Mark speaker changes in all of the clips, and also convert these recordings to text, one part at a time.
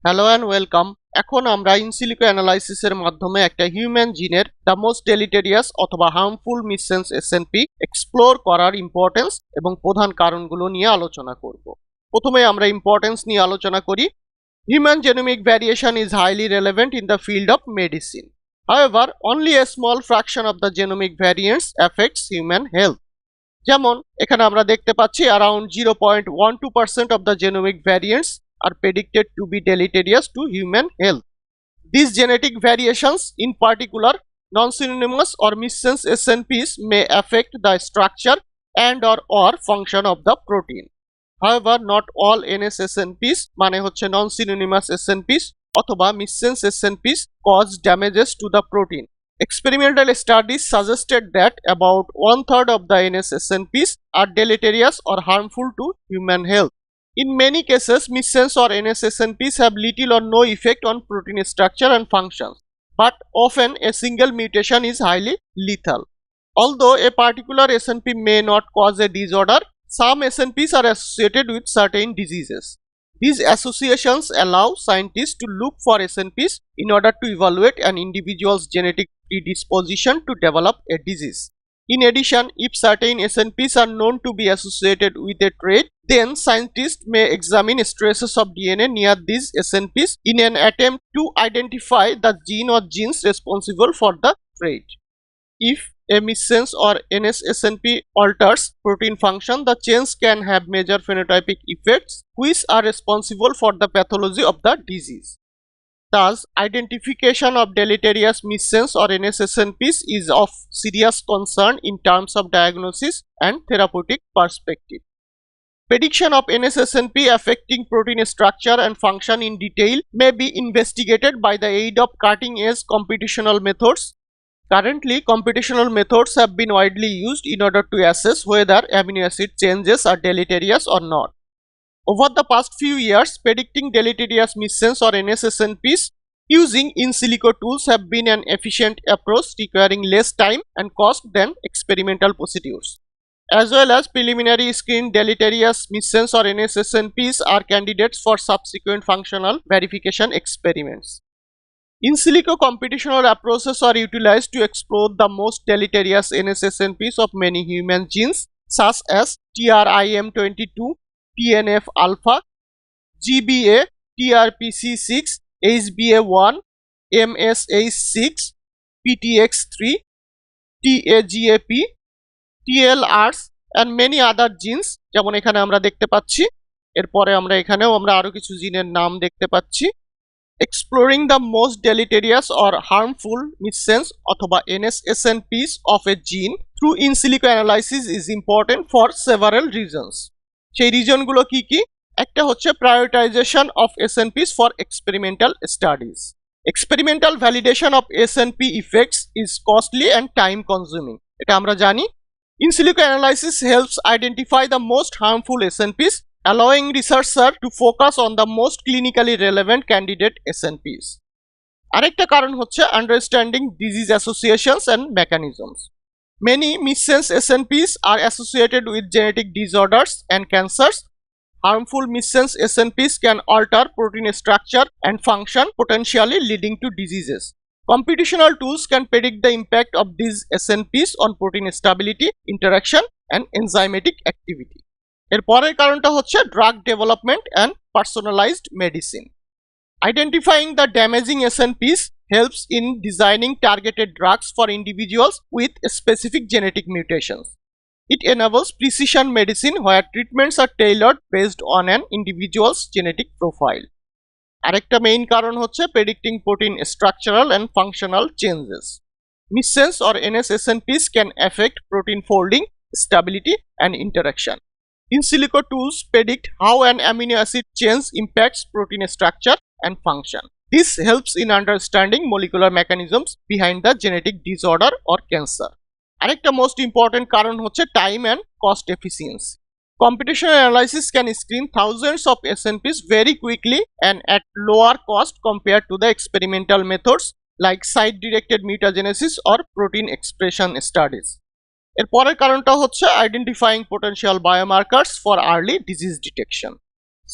Speaker 1: Hello and welcome. এখন আমরা in silico অ্যানালাইসিসের মাধ্যমে একটা হিউম্যান জিনের দ্য মোস্ট ডেলিটেরিয়াস অথবা হার্মফুল মিসসেন্স এসএনপি এক্সপ্লোর করার ইম্পর্টেন্স এবং প্রধান কারণগুলো নিয়ে আলোচনা করব। প্রথমে আমরা ইম্পর্টেন্স নিয়ে আলোচনা করি। Human genomic variation is highly relevant in the field of medicine. However, only a small fraction of the genomic variants affects human health. যেমন এখানে আমরা দেখতে পাচ্ছি around 0.12% of the genomic variants are predicted to be deleterious to human health. These genetic variations, in particular non-synonymous or missense SNPs, may affect the structure and/or function of the protein. However, not all NS-SNPs মানে হচ্ছে non-synonymous SNPs অথবা missense SNPs cause damages to the protein. Experimental studies suggested that about 1/3 of the NS-SNPs are deleterious or harmful to human health. In many cases, missense or NS-SNPs have little or no effect on protein structure and functions, but often a single mutation is highly lethal. Although a particular SNP may not cause a disorder, some SNPs are associated with certain diseases. These associations allow scientists to look for SNPs in order to evaluate an individual's genetic predisposition to develop a disease. In addition, if certain SNPs are known to be associated with a trait, then scientists may examine traces of DNA near these SNPs in an attempt to identify the gene or genes responsible for the trait. If a missense or NS-SNP alters protein function, the change can have major phenotypic effects which are responsible for the pathology of the disease. Thus, identification of deleterious missense or NS-SNPs is of serious concern in terms of diagnosis and therapeutic perspective. Prediction of NS-SNP affecting protein structure and function in detail may be investigated by the aid of cutting-edge computational methods. Currently, computational methods have been widely used in order to assess whether amino acid changes are deleterious or not. Over the past few years, predicting deleterious missense or NS-SNPs using in silico tools have been an efficient approach requiring less time and cost than experimental procedures. As well as preliminary screen deleterious missense or NS-SNPs are candidates for subsequent functional verification experiments. In silico computational approaches are utilized to explore the most deleterious NS-SNPs of many human genes such as TRIM22, TNF-alpha, GBA, TRPC6, HBA1, MSH6, PTX3, TAGAP, TLRs and many other genes যেমন এখানে আমরা দেখতে পাচ্ছি। এরপরে আমরা এখানেও আমরা আরো কিছু জিনের নাম দেখতে পাচ্ছি। Exploring the most deleterious or harmful missense অথবা NS-SNPs of a gene through in silico analysis is important for several reasons. সেই রিজনগুলো কি কি? একটা হচ্ছে prioritization of SNPs for experimental studies. Experimental validation of SNP effects is costly and time consuming. এটা আমরা জানি। In silico analysis helps identify the most harmful SNPs, allowing researchers to focus on the most clinically relevant candidate SNPs. আরেকটা কারণ হচ্ছে understanding disease associations and mechanisms. Many missense SNPs are associated with genetic disorders and cancers. Harmful missense SNPs can alter protein structure and function, potentially leading to diseases. Computational tools can predict the impact of these SNPs on protein stability, interaction, and enzymatic activity. এর পরের কারণটা হচ্ছে drug development and personalized medicine. Identifying the damaging SNPs helps in designing targeted drugs for individuals with specific genetic mutations. It enables precision medicine where treatments are tailored based on an individual's genetic profile. আরেকটা main কারণ হচ্ছে predicting protein structural and functional changes. Missense or NS-SNPs can affect protein folding, stability, and interaction. In silico tools predict how an amino acid change impacts protein structure and function. This helps in understanding molecular mechanisms behind the genetic disorder or cancer. আরেকটা most important কারণ হচ্ছে time and cost efficiency. Computational analysis can screen thousands of SNPs very quickly and at lower cost compared to the experimental methods like site-directed mutagenesis or protein expression studies. এর পরের কারণটা হচ্ছে identifying potential biomarkers for early disease detection.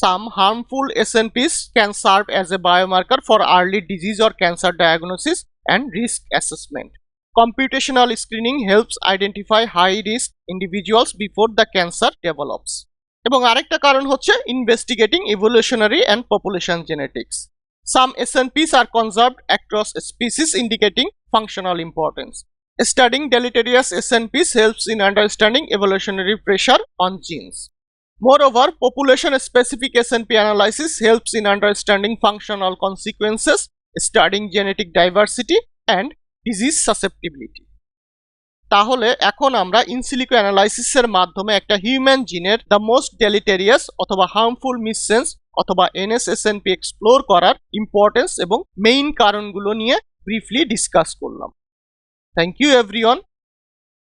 Speaker 1: Some harmful SNPs can serve as a biomarker for early disease or cancer diagnosis and risk assessment. Computational screening helps identify high risk individuals before the cancer develops. এবং আরেকটা কারণ হচ্ছে investigating evolutionary and population genetics. Some SNPs are conserved across species indicating functional importance. Studying deleterious SNPs helps in understanding evolutionary pressure on genes. Moreover, population-specific SNP analysis helps in understanding functional consequences, studying genetic diversity and disease susceptibility. তাহলে এখন আমরা ইনসিলিকো অ্যানালাইসিসের মাধ্যমে একটা human জিনের the most ডেলিটেরিয়াস অথবা harmful missense অথবা nsSNP explore করার importance এবং মেইন কারণগুলো নিয়ে ব্রিফলি ডিসকাস করলাম। Thank you everyone.